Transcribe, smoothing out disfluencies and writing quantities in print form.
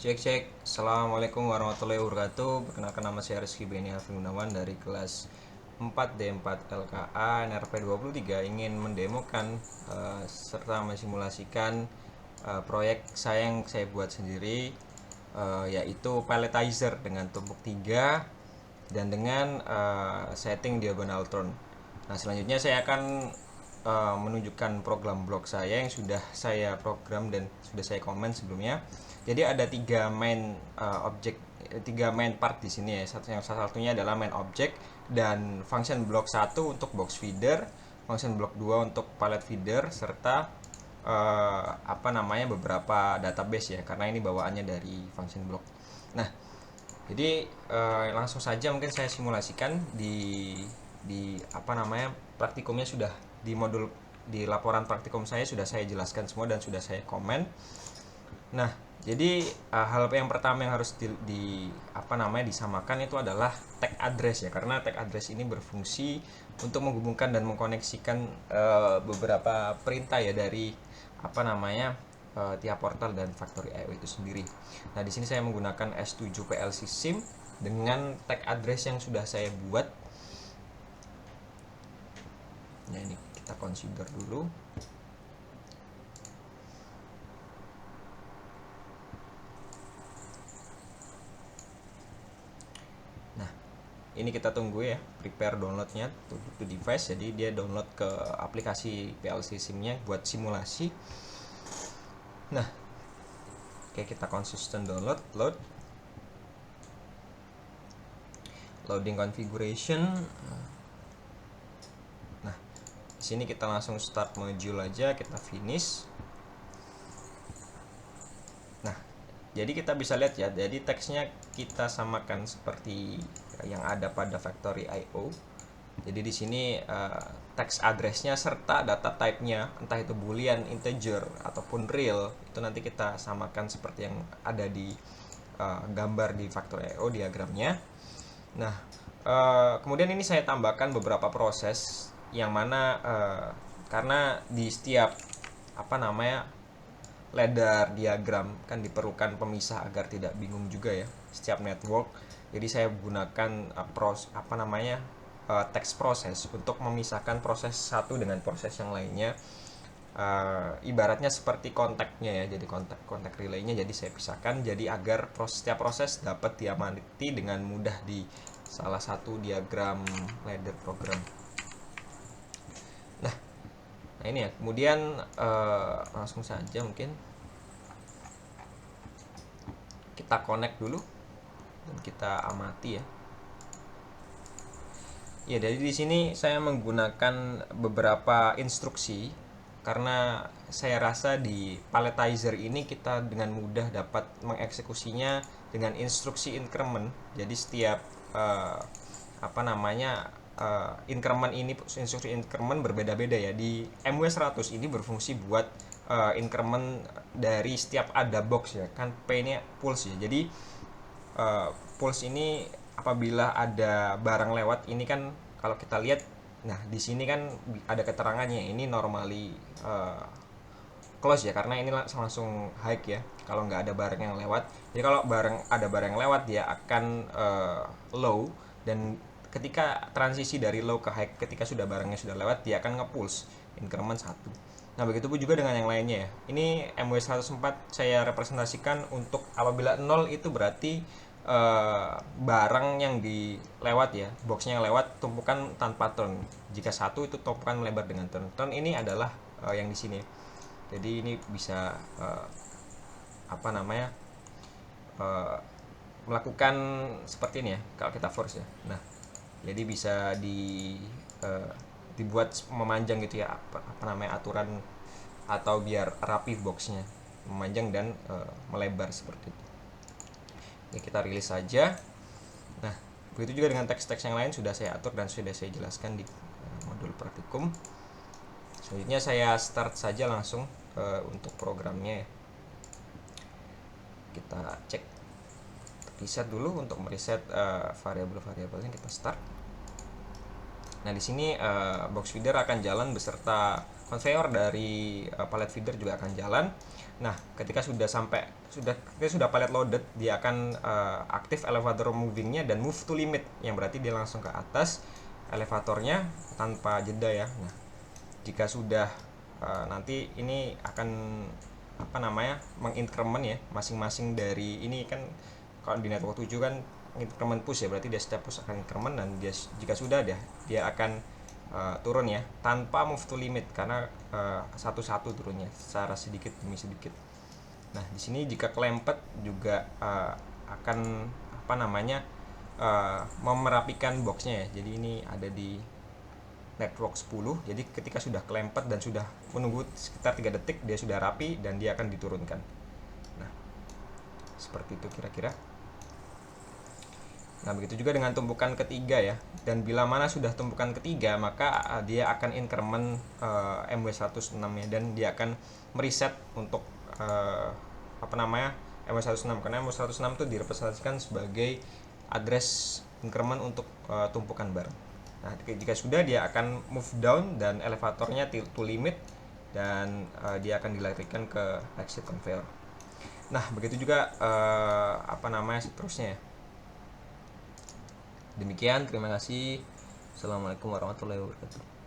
Cek cek, Assalamualaikum warahmatullahi wabarakatuh. Perkenalkan, nama saya Rizky Beni Alvin Gunawan dari kelas 4D4 LKA NRP 23, ingin mendemokan serta mensimulasikan proyek yang saya buat sendiri, yaitu palletizer dengan tumpuk 3 dan dengan setting diagonal turn. Nah, selanjutnya saya akan menunjukkan program blok saya yang sudah saya program dan sudah saya komen sebelumnya. Jadi ada tiga main part di sini ya. Salah satunya adalah main object dan function block 1 untuk box feeder, function block 2 untuk pallet feeder, serta beberapa database ya, karena ini bawaannya dari function block. Nah, jadi langsung saja mungkin saya simulasikan praktikumnya sudah di modul di laporan praktikum saya sudah saya jelaskan semua dan sudah saya komen. Nah, jadi hal yang pertama yang harus disamakan itu adalah tag address ya, karena tag address ini berfungsi untuk menghubungkan dan mengkoneksikan beberapa perintah ya dari tiap portal dan factory IO itu sendiri. Nah, di sini saya menggunakan S7 PLC SIM dengan tag address yang sudah saya buat. Nah, ini kita consider dulu. Nah, ini kita tunggu ya, prepare downloadnya to device. Jadi dia download ke aplikasi PLC SIM-nya buat simulasi. Nah, oke, kita konsisten loading configuration. Nah, di sini kita langsung start module aja, kita finish. Nah, jadi kita bisa lihat ya, jadi teksnya kita samakan seperti yang ada pada factory IO. Jadi di sini teks addressnya serta data type-nya, entah itu boolean, integer ataupun real, itu nanti kita samakan seperti yang ada di gambar di factory IO diagramnya. Nah, kemudian ini saya tambahkan beberapa proses yang mana karena di setiap ladder diagram kan diperlukan pemisah agar tidak bingung juga ya setiap network. Jadi saya gunakan text proses untuk memisahkan proses satu dengan proses yang lainnya. Ibaratnya seperti kontaknya ya, jadi kontak relaynya, jadi saya pisahkan jadi agar setiap proses dapat diamati dengan mudah di salah satu diagram ladder program. Nah, ini ya, kemudian langsung saja mungkin kita connect dulu dan kita amati ya. Ya, jadi di sini saya menggunakan beberapa instruksi karena saya rasa di palletizer ini kita dengan mudah dapat mengeksekusinya dengan instruksi increment. Jadi setiap eh, increment ini, instruksi increment berbeda-beda ya. Di MW100 ini berfungsi buat increment dari setiap ada box ya, kan P ini pulse ya. Jadi pulse ini apabila ada barang lewat ini kan, kalau kita lihat, nah di sini kan ada keterangannya ini normally close ya, karena ini langsung high ya kalau nggak ada barang yang lewat. Jadi kalau ada barang yang lewat dia akan low, dan ketika transisi dari low ke high, ketika barangnya sudah lewat, dia akan nge-pulse increment 1. Nah, begitu pun juga dengan yang lainnya ya. Ini MW104 saya representasikan untuk apabila 0 itu berarti barang yang dilewat ya, boxnya yang lewat tumpukan tanpa turn. Jika 1 itu tumpukan melebar dengan turn. Turn ini adalah yang di sini. Jadi ini bisa melakukan seperti ini ya kalau kita force ya. Nah, jadi bisa dibuat memanjang gitu ya, aturan atau biar rapi boxnya, memanjang dan melebar seperti itu. Ini kita rilis saja. Nah, begitu juga dengan teks-teks yang lain sudah saya atur dan sudah saya jelaskan di modul praktikum. Selanjutnya saya start saja langsung untuk programnya ya. Kita cek reset dulu untuk mereset variabel-variabelnya. Kita start. Nah, di sini box feeder akan jalan beserta conveyor dari pallet feeder juga akan jalan. Nah, ketika sudah pallet loaded, dia akan aktif elevator movingnya dan move to limit, yang berarti dia langsung ke atas elevatornya tanpa jeda ya. Nah, jika sudah nanti ini akan mengincrement ya, masing-masing dari ini kan kalau di network 7 kan increment push ya, berarti dia setiap push akan increment, dan jika sudah dia akan turun ya tanpa move to limit, karena satu-satu turunnya secara sedikit demi sedikit. Nah, di sini jika kelempet juga akan memerapikan boxnya ya. Jadi ini ada di network 10. Jadi ketika sudah kelempet dan sudah menunggu sekitar 3 detik, dia sudah rapi dan dia akan diturunkan. Nah, seperti itu kira-kira. Nah, begitu juga dengan tumpukan ketiga ya. Dan bila mana sudah tumpukan ketiga, maka dia akan increment MW106 ya, dan dia akan mereset untuk MW106, karena MW106 itu direpresentasikan sebagai address increment untuk tumpukan barang. Nah, jika sudah, dia akan move down dan elevatornya to limit, dan dia akan dilarikan ke exit conveyor. Nah, begitu juga seterusnya ya. Demikian, terima kasih. Assalamualaikum warahmatullahi wabarakatuh.